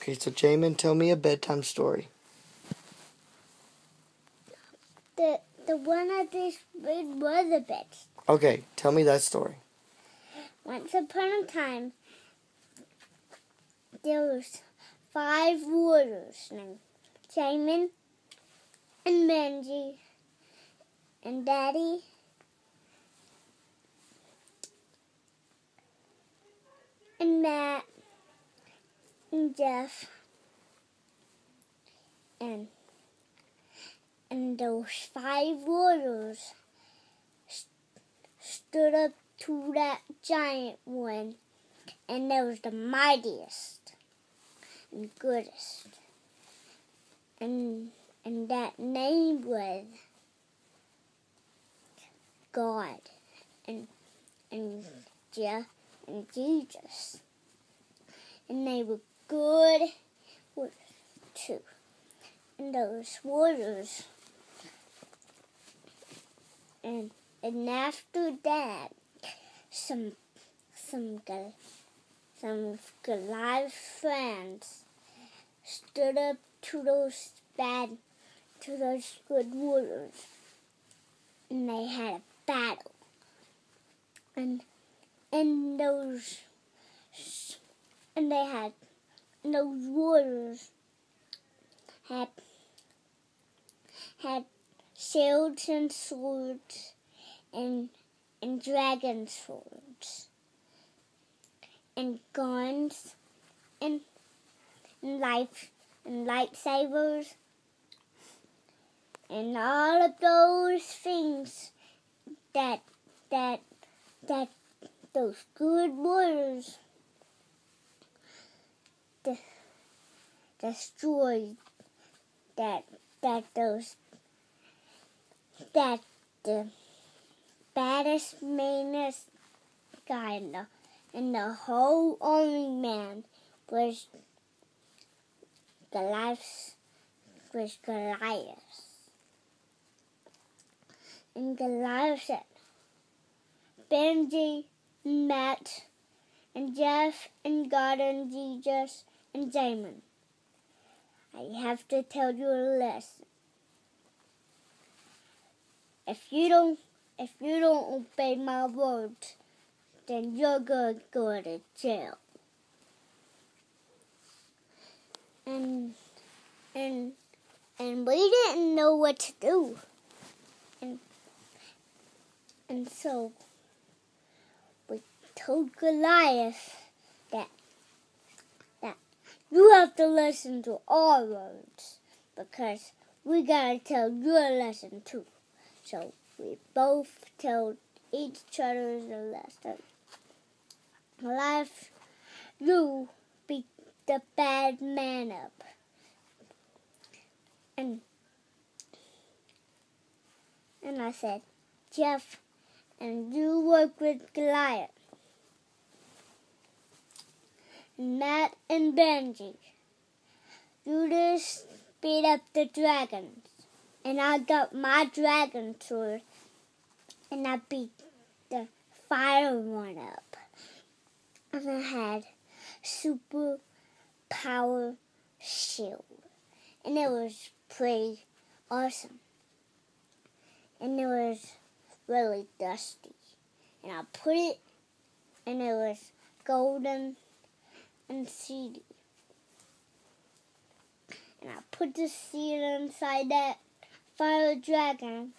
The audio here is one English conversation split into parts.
Okay, so Jamin, tell me a bedtime story. The one I just read was a bedtime. Okay, tell me that story. Once upon a time, there was 5 warriors named Jamin and Benji and Daddy and Matt and Jeff and those 5 warriors stood up to that giant one, and that was the mightiest and goodest, and that name was God and Jeff and Jesus, and they were good too. And those warriors, and after that, some Goliath friends stood up to those good warriors, and they had a battle, and those warriors had shields and swords and dragon swords and guns and lightsabers and all of those things that those good warriors destroyed, that the baddest, meanest guy in the whole army man was Goliath. And Goliath said, Benji, Matt, and Jeff, and God, and Jesus, and Jamin, I have to tell you a lesson. If you don't obey my words, then you're going to go to jail. And we didn't know what to do. And so we told Goliath that you have to listen to our words, because we gotta tell you a lesson too. So we both told each other a lesson. Goliath, you beat the bad man up. And I said, Jeff, and you work with Goliath. Matt and Benji, you just beat up the dragons. And I got my dragon sword, and I beat the fire one up. And I had super power shield. And it was pretty awesome. And it was really dusty. And I put it, and it was golden and seedy. And I put the seed inside that fire dragon,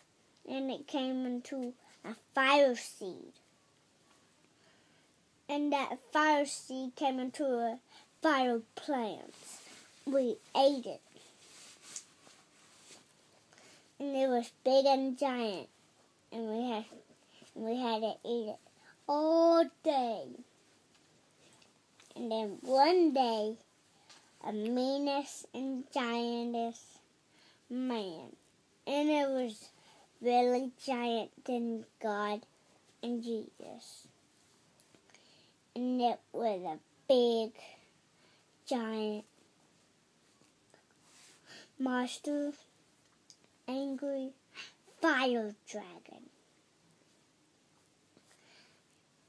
and it came into a fire seed. And that fire seed came into a fire plant. We ate it. And it was big and giant. And we had to eat it all day. And then one day, a meanest and giantest man, and it was really giant than God and Jesus. And it was a big, giant monster, angry fire dragon.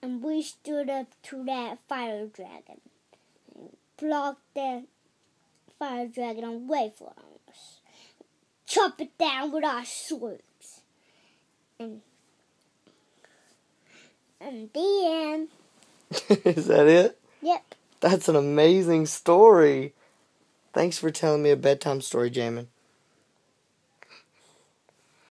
And we stood up to that fire dragon and blocked fire dragon away from us. Chop it down with our swords. And the end. Is that it? Yep. That's an amazing story. Thanks for telling me a bedtime story, Jamin.